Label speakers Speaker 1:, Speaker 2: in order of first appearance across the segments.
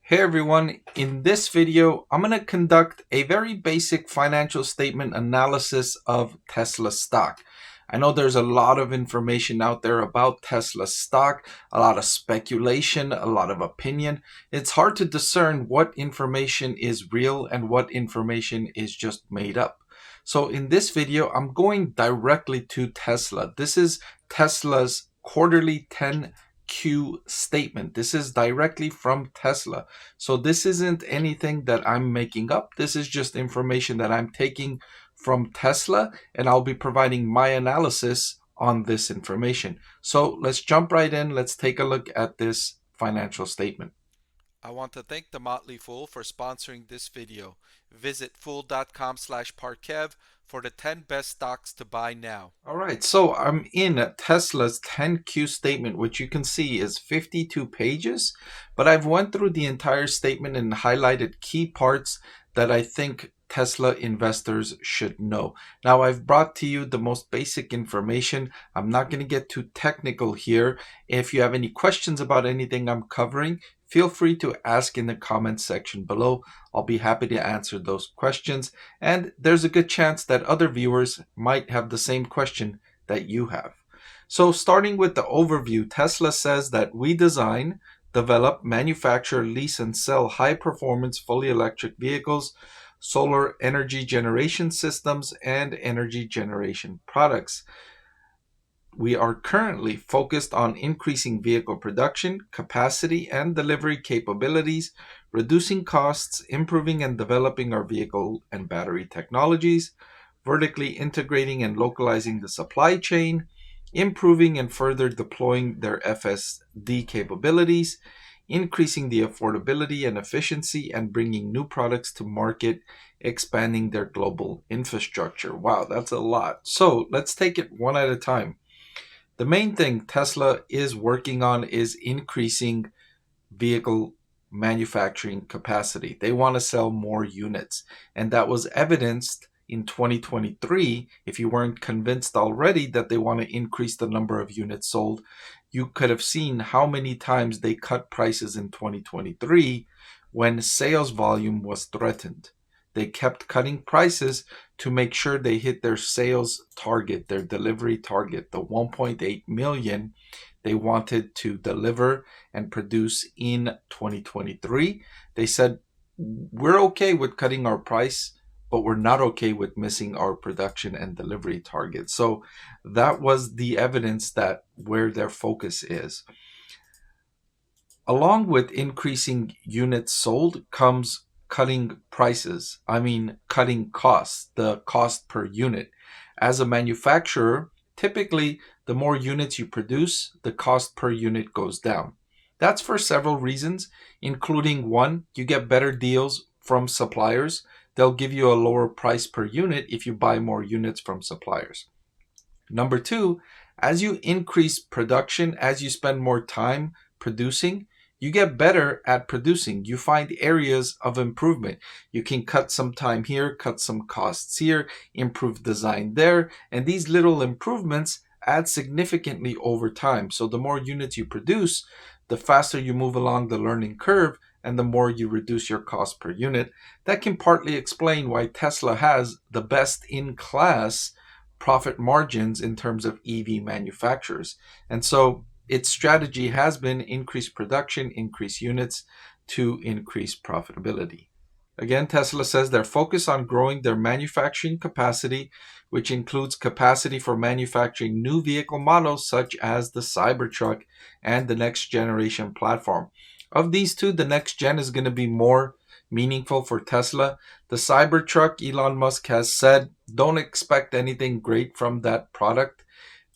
Speaker 1: Hey everyone, in this video, I'm going to conduct a very basic financial statement analysis of Tesla stock. I know there's a lot of information out there about Tesla stock, a lot of speculation, a lot of opinion. It's hard to discern what information is real and what information is just made up. So in this video, I'm going directly to Tesla. This is Tesla's quarterly 10Q statement. This is directly from Tesla. So this isn't anything that I'm making up. This is just information that I'm taking from Tesla, and I'll be providing my analysis on this information. So let's jump right in. Let's take a look at this financial statement.
Speaker 2: I want to thank the Motley Fool for sponsoring this video. Visit fool.com/Parkev for the 10 best stocks to buy now.
Speaker 1: All right, so I'm in Tesla's 10Q statement, which you can see is 52 pages, but I've went through the entire statement and highlighted key parts that I think Tesla investors should know. Now, I've brought to you the most basic information. I'm not going to get too technical here. If you have any questions about anything I'm covering, feel free to ask in the comments section below. I'll be happy to answer those questions. And there's a good chance that other viewers might have the same question that you have. So starting with the overview, Tesla says that we design, develop, manufacture, lease, and sell high-performance fully electric vehicles, solar energy generation systems, and energy generation products. We are currently focused on increasing vehicle production, capacity, and delivery capabilities, reducing costs, improving and developing our vehicle and battery technologies, vertically integrating and localizing the supply chain, improving and further deploying their FSD capabilities, increasing the affordability and efficiency, and bringing new products to market, expanding their global infrastructure. Wow, that's a lot. So let's take it one at a time. The main thing Tesla is working on is increasing vehicle manufacturing capacity. They want to sell more units, and that was evidenced in 2023. If you weren't convinced already that they want to increase the number of units sold, you could have seen how many times they cut prices in 2023 when sales volume was threatened. They kept cutting prices to make sure they hit their sales target, their delivery target, the 1.8 million they wanted to deliver and produce in 2023. They said, we're okay with cutting our price, but we're not okay with missing our production and delivery targets. So that was the evidence that where their focus is. Along with increasing units sold comes cutting prices. Cutting costs, the cost per unit. As a manufacturer, typically the more units you produce, the cost per unit goes down. That's for several reasons, including one, you get better deals from suppliers. They'll give you a lower price per unit if you buy more units from suppliers. Number two, as you increase production, as you spend more time producing, you get better at producing. You find areas of improvement. You can cut some time here, cut some costs here, improve design there, and these little improvements add significantly over time. So the more units you produce, the faster you move along the learning curve, and the more you reduce your cost per unit. That can partly explain why Tesla has the best in class profit margins in terms of EV manufacturers. And so its strategy has been increase production, increase units to increase profitability. Again, Tesla says they're focused on growing their manufacturing capacity, which includes capacity for manufacturing new vehicle models such as the Cybertruck and the next generation platform. Of these two, the next gen is going to be more meaningful for Tesla. The Cybertruck, Elon Musk has said, don't expect anything great from that product.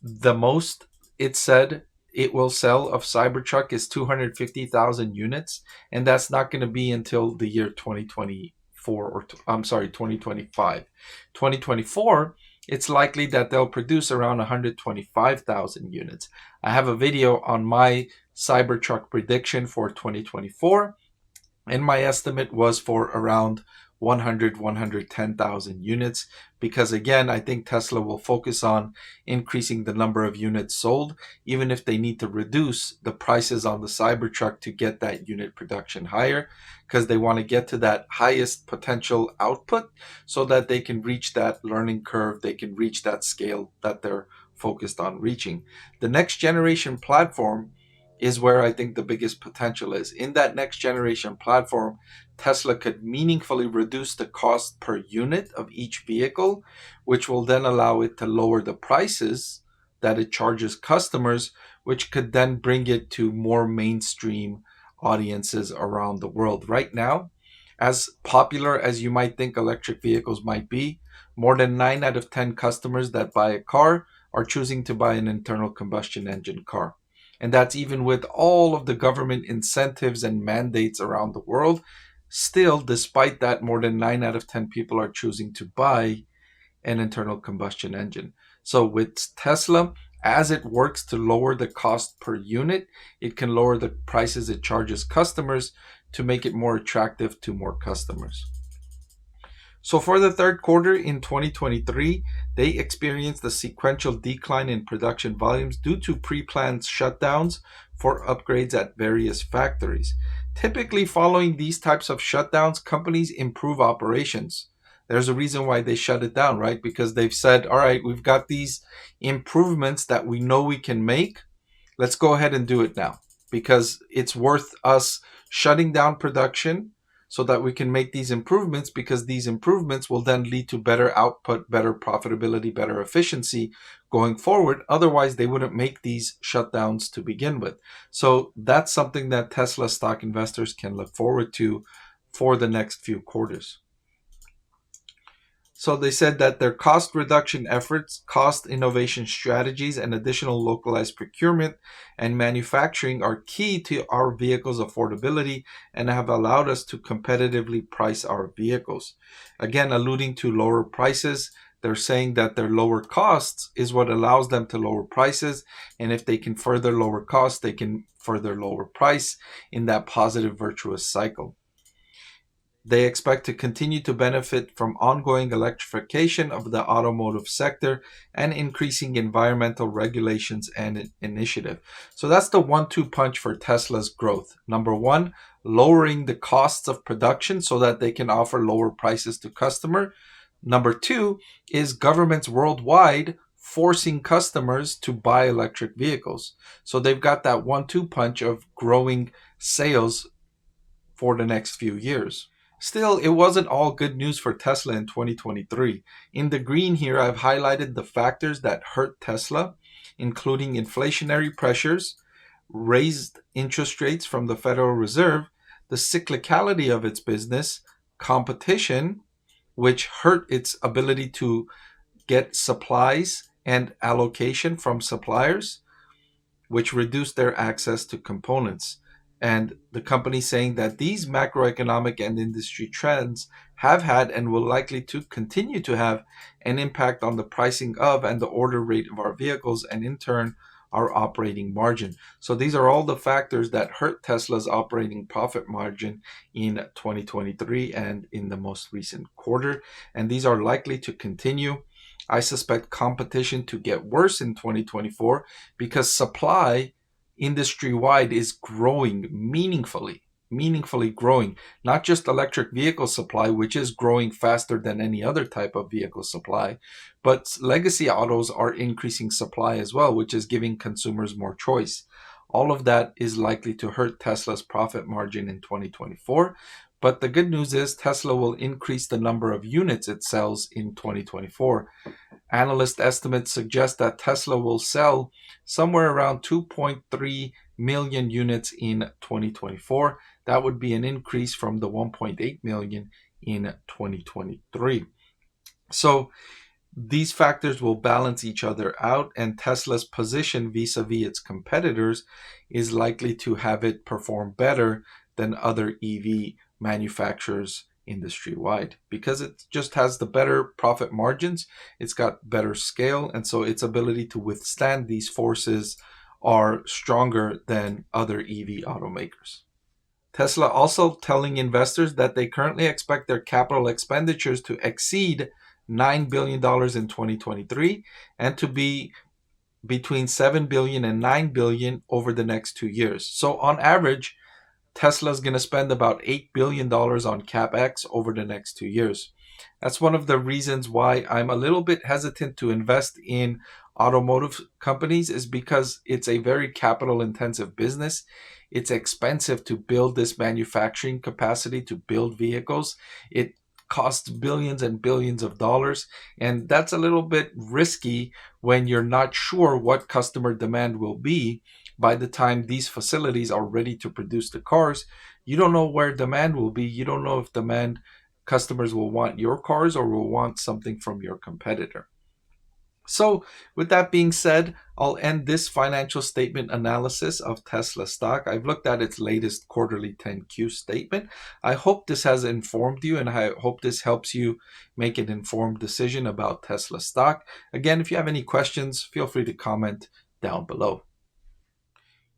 Speaker 1: The most it said it will sell of Cybertruck is 250,000 units, and that's not going to be until the year 2024 or 2025. 2024, it's likely that they'll produce around 125,000 units. I have a video on my Cybertruck prediction for 2024, and my estimate was for around 100, 110,000 units, because again, I think Tesla will focus on increasing the number of units sold, even if they need to reduce the prices on the Cybertruck to get that unit production higher, because they want to get to that highest potential output so that they can reach that learning curve, they can reach that scale that they're focused on reaching. The next generation platform is where I think the biggest potential is. In that next generation platform, Tesla could meaningfully reduce the cost per unit of each vehicle, which will then allow it to lower the prices that it charges customers, which could then bring it to more mainstream audiences around the world. Right now, as popular as you might think electric vehicles might be, more than 9 out of 10 customers that buy a car are choosing to buy an internal combustion engine car. And that's even with all of the government incentives and mandates around the world. Still, despite that, more than 9 out of 10 people are choosing to buy an internal combustion engine. So with Tesla, as it works to lower the cost per unit, it can lower the prices it charges customers to make it more attractive to more customers. So for the third quarter in 2023, they experienced a sequential decline in production volumes due to pre-planned shutdowns for upgrades at various factories. Typically, following these types of shutdowns, companies improve operations. There's a reason why they shut it down, right? Because they've said, all right, we've got these improvements that we know we can make. Let's go ahead and do it now, because it's worth us shutting down production so that we can make these improvements, because these improvements will then lead to better output, better profitability, better efficiency going forward. Otherwise, they wouldn't make these shutdowns to begin with. So that's something that Tesla stock investors can look forward to for the next few quarters. So they said that their cost reduction efforts, cost innovation strategies, and additional localized procurement and manufacturing are key to our vehicles' affordability and have allowed us to competitively price our vehicles. Again, alluding to lower prices, they're saying that their lower costs is what allows them to lower prices. And if they can further lower costs, they can further lower price in that positive virtuous cycle. They expect to continue to benefit from ongoing electrification of the automotive sector and increasing environmental regulations and initiative. So that's the 1-2 punch for Tesla's growth. Number one, lowering the costs of production so that they can offer lower prices to customer. Number two is governments worldwide forcing customers to buy electric vehicles. So they've got that 1-2 punch of growing sales for the next few years. Still, it wasn't all good news for Tesla in 2023. In the green here, I've highlighted the factors that hurt Tesla, including inflationary pressures, raised interest rates from the Federal Reserve, the cyclicality of its business, competition, which hurt its ability to get supplies and allocation from suppliers, which reduced their access to components. And the company saying that these macroeconomic and industry trends have had and will likely to continue to have an impact on the pricing of and the order rate of our vehicles, and in turn our operating margin. So these are all the factors that hurt Tesla's operating profit margin in 2023 and in the most recent quarter, and these are likely to continue. I suspect competition to get worse in 2024 because supply industry-wide is growing meaningfully growing. Not just electric vehicle supply, which is growing faster than any other type of vehicle supply, but legacy autos are increasing supply as well, which is giving consumers more choice. All of that is likely to hurt Tesla's profit margin in 2024. But the good news is Tesla will increase the number of units it sells in 2024. Analyst estimates suggest that Tesla will sell somewhere around 2.3 million units in 2024. That would be an increase from the 1.8 million in 2023. So these factors will balance each other out, and Tesla's position vis-a-vis its competitors is likely to have it perform better than other EV manufacturers industry-wide, because it just has the better profit margins, it's got better scale, and so its ability to withstand these forces are stronger than other EV automakers. Tesla also telling investors that they currently expect their capital expenditures to exceed $9 billion in 2023 and to be between 7 billion and 9 billion over the next 2 years. So on average, Tesla's going to spend about $8 billion on CapEx over the next 2 years. That's one of the reasons why I'm a little bit hesitant to invest in automotive companies, is because it's a very capital intensive business. It's expensive to build this manufacturing capacity to build vehicles. It costs billions and billions of dollars, and that's a little bit risky when you're not sure what customer demand will be by the time these facilities are ready to produce the cars. You don't know where demand will be. You don't know if customers will want your cars or will want something from your competitor. So with that being said, I'll end this financial statement analysis of Tesla stock. I've looked at its latest quarterly 10Q statement. I hope this has informed you, and I hope this helps you make an informed decision about Tesla stock. Again, if you have any questions, feel free to comment down below.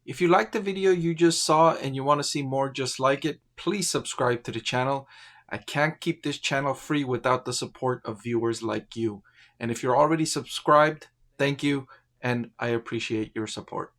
Speaker 1: If you liked the video you just saw and you want to see more just like it, please subscribe to the channel. I can't keep this channel free without the support of viewers like you. And if you're already subscribed, thank you, and I appreciate your support.